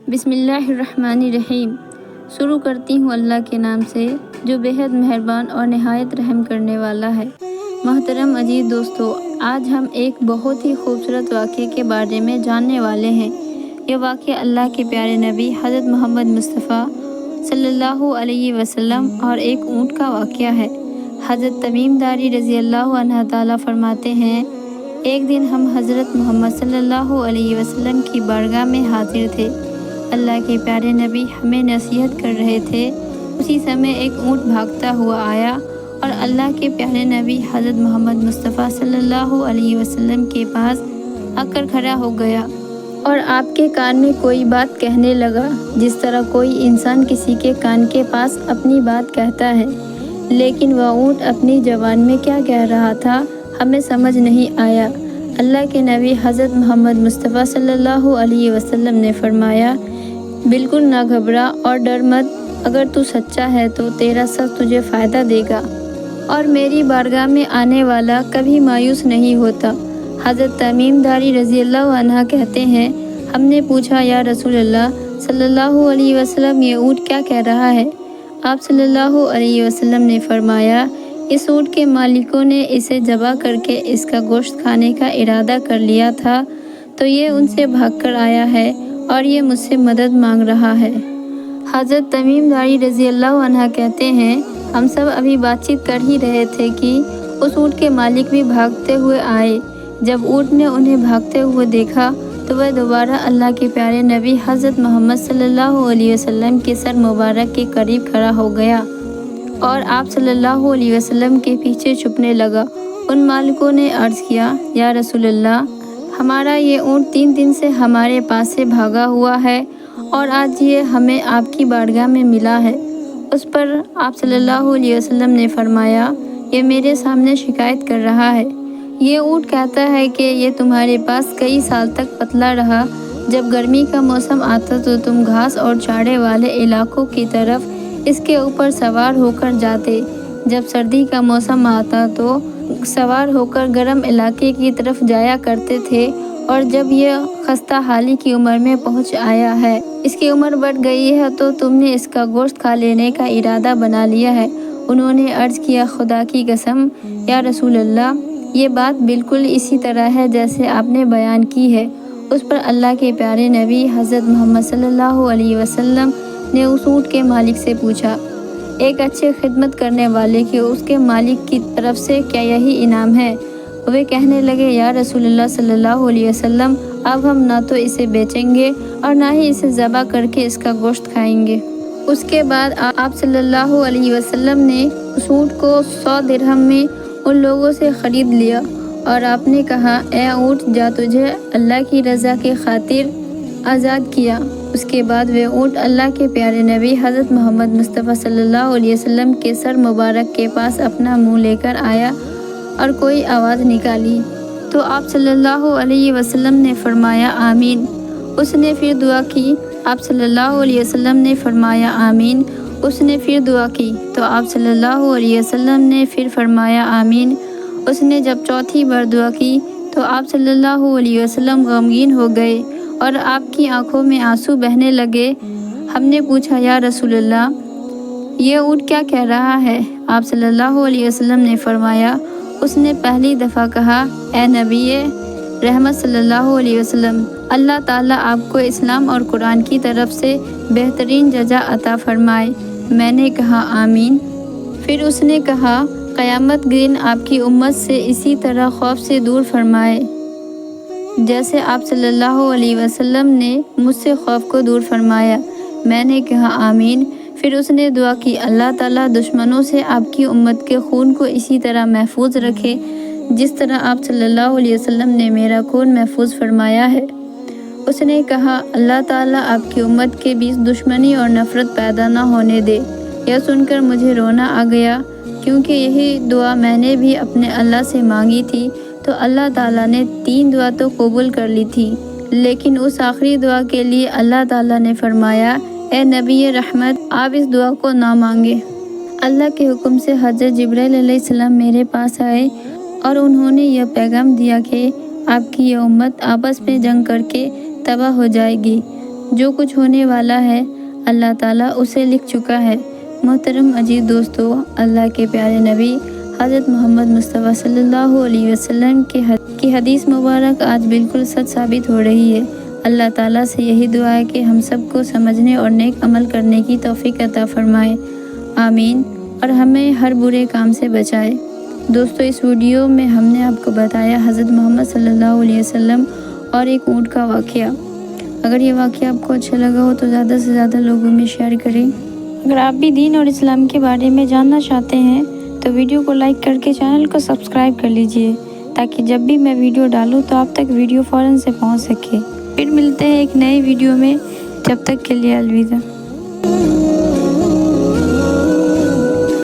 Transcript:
بسم اللہ الرحمن الرحیم۔ شروع کرتی ہوں اللہ کے نام سے جو بےحد مہربان اور نہایت رحم کرنے والا ہے۔ محترم عزیز دوستو، آج ہم ایک بہت ہی خوبصورت واقعے کے بارے میں جاننے والے ہیں۔ یہ واقعہ اللہ کے پیارے نبی حضرت محمد مصطفیٰ صلی اللہ علیہ وسلم اور ایک اونٹ کا واقعہ ہے۔ حضرت تمیم داری رضی اللہ عنہ تعالیٰ فرماتے ہیں، ایک دن ہم حضرت محمد صلی اللہ علیہ وسلم کی بارگاہ میں حاضر تھے۔ اللہ کے پیارے نبی ہمیں نصیحت کر رہے تھے۔ اسی سمے ایک اونٹ بھاگتا ہوا آیا اور اللہ کے پیارے نبی حضرت محمد مصطفیٰ صلی اللہ علیہ وسلم کے پاس آ کر کھڑا ہو گیا اور آپ کے کان میں کوئی بات کہنے لگا، جس طرح کوئی انسان کسی کے کان کے پاس اپنی بات کہتا ہے، لیکن وہ اونٹ اپنی زبان میں کیا کہہ رہا تھا ہمیں سمجھ نہیں آیا۔ اللہ کے نبی حضرت محمد مصطفیٰ صلی اللہ علیہ وسلم نے فرمایا، بالکل نہ گھبرا اور ڈر مت، اگر تو سچا ہے تو تیرا سچ تجھے فائدہ دے گا اور میری بارگاہ میں آنے والا کبھی مایوس نہیں ہوتا۔ حضرت تمیم داری رضی اللہ عنہ کہتے ہیں، ہم نے پوچھا، یا رسول اللہ صلی اللہ علیہ وسلم، یہ اونٹ کیا کہہ رہا ہے؟ آپ صلی اللہ علیہ وسلم نے فرمایا، اس اونٹ کے مالکوں نے اسے ذبح کر کے اس کا گوشت کھانے کا ارادہ کر لیا تھا، تو یہ ان سے بھاگ کر آیا ہے اور یہ مجھ سے مدد مانگ رہا ہے۔ حضرت تمیم داری رضی اللہ عنہ کہتے ہیں، ہم سب ابھی بات چیت کر ہی رہے تھے کہ اس اونٹ کے مالک بھی بھاگتے ہوئے آئے۔ جب اونٹ نے انہیں بھاگتے ہوئے دیکھا تو وہ دوبارہ اللہ کے پیارے نبی حضرت محمد صلی اللہ علیہ وسلم کے سر مبارک کے قریب کھڑا ہو گیا اور آپ صلی اللہ علیہ وسلم کے پیچھے چھپنے لگا۔ ان مالکوں نے عرض کیا، یا رسول اللہ، ہمارا یہ اونٹ 3 دن سے ہمارے پاس سے بھاگا ہوا ہے اور آج یہ ہمیں آپ کی بارگاہ میں ملا ہے۔ اس پر آپ صلی اللہ علیہ وسلم نے فرمایا، یہ میرے سامنے شکایت کر رہا ہے۔ یہ اونٹ کہتا ہے کہ یہ تمہارے پاس کئی سال تک پتلا رہا، جب گرمی کا موسم آتا تو تم گھاس اور چارے والے علاقوں کی طرف اس کے اوپر سوار ہو کر جاتے، جب سردی کا موسم آتا تو سوار ہو کر گرم علاقے کی طرف جایا کرتے تھے، اور جب یہ خستہ حالی کی عمر میں پہنچ آیا ہے، اس کی عمر بڑھ گئی ہے، تو تم نے اس کا گوشت کھا لینے کا ارادہ بنا لیا ہے۔ انہوں نے عرض کیا، خدا کی قسم یا رسول اللہ، یہ بات بالکل اسی طرح ہے جیسے آپ نے بیان کی ہے۔ اس پر اللہ کے پیارے نبی حضرت محمد صلی اللہ علیہ وسلم نے اس اونٹ کے مالک سے پوچھا، ایک اچھے خدمت کرنے والے کے اس کے مالک کی طرف سے کیا یہی انعام ہے؟ وہ کہنے لگے، یا رسول اللہ صلی اللہ علیہ وسلم، اب ہم نہ تو اسے بیچیں گے اور نہ ہی اسے ذبح کر کے اس کا گوشت کھائیں گے۔ اس کے بعد آپ صلی اللہ علیہ وسلم نے اس اونٹ کو 100 درہم میں ان لوگوں سے خرید لیا اور آپ نے کہا، اے اونٹ، جا، تجھے اللہ کی رضا کی خاطر آزاد کیا۔ اس کے بعد وہ اونٹ اللہ کے پیارے نبی حضرت محمد مصطفیٰ صلی اللہ علیہ وسلم کے سر مبارک کے پاس اپنا منہ لے کر آیا اور کوئی آواز نکالی تو آپ صلی اللہ علیہ وسلم نے فرمایا، آمین۔ اس نے پھر دعا کی، آپ صلی اللہ علیہ وسلم نے فرمایا، آمین۔ اس نے پھر دعا کی تو آپ صلی اللہ علیہ وسلم نے پھر فرمایا، آمین۔ اس نے جب چوتھی بار دعا کی تو آپ صلی اللہ علیہ وسلم غمگین ہو گئے اور آپ کی آنکھوں میں آنسو بہنے لگے۔ ہم نے پوچھا، یا رسول اللہ، یہ اونٹ کیا کہہ رہا ہے؟ آپ صلی اللہ علیہ وسلم نے فرمایا، اس نے پہلی دفعہ کہا، اے نبی رحمت صلی اللہ علیہ وسلم، اللہ تعالیٰ آپ کو اسلام اور قرآن کی طرف سے بہترین جزا عطا فرمائے۔ میں نے کہا، آمین۔ پھر اس نے کہا، قیامت کے دن آپ کی امت سے اسی طرح خوف سے دور فرمائے جیسے آپ صلی اللہ علیہ وسلم نے مجھ سے خوف کو دور فرمایا۔ میں نے کہا، آمین۔ پھر اس نے دعا کی، اللہ تعالیٰ دشمنوں سے آپ کی امت کے خون کو اسی طرح محفوظ رکھے جس طرح آپ صلی اللہ علیہ وسلم نے میرا خون محفوظ فرمایا ہے۔ اس نے کہا، اللہ تعالیٰ آپ کی امت کے بیچ دشمنی اور نفرت پیدا نہ ہونے دے۔ یہ سن کر مجھے رونا آ گیا، کیونکہ یہی دعا میں نے بھی اپنے اللہ سے مانگی تھی، تو اللہ تعالیٰ نے 3 دعا تو قبول کر لی تھی، لیکن اس آخری دعا کے لیے اللہ تعالیٰ نے فرمایا، اے نبی رحمت، آپ اس دعا کو نہ مانگے۔ اللہ کے حکم سے حضرت جبرائیل علیہ السلام میرے پاس آئے اور انہوں نے یہ پیغام دیا کہ آپ کی یہ امت آپس میں جنگ کر کے تباہ ہو جائے گی۔ جو کچھ ہونے والا ہے اللہ تعالیٰ اسے لکھ چکا ہے۔ محترم عزیز دوستو، اللہ کے پیارے نبی حضرت محمد مصطفیٰ صلی اللہ علیہ وسلم کی حدیث مبارک آج بالکل سچ ثابت ہو رہی ہے۔ اللہ تعالیٰ سے یہی دعا ہے کہ ہم سب کو سمجھنے اور نیک عمل کرنے کی توفیق عطا فرمائے، آمین، اور ہمیں ہر برے کام سے بچائے۔ دوستو، اس ویڈیو میں ہم نے آپ کو بتایا حضرت محمد صلی اللہ علیہ وسلم اور ایک اونٹ کا واقعہ۔ اگر یہ واقعہ آپ کو اچھا لگا ہو تو زیادہ سے زیادہ لوگوں میں شیئر کریں۔ اگر آپ بھی دین اور اسلام کے بارے میں جاننا چاہتے ہیں تو ویڈیو کو لائک کر کے چینل کو سبسکرائب کر لیجئے، تاکہ جب بھی میں ویڈیو ڈالوں تو آپ تک ویڈیو فوراً سے پہنچ سکے۔ پھر ملتے ہیں ایک نئے ویڈیو میں، جب تک کے لیے الوداع۔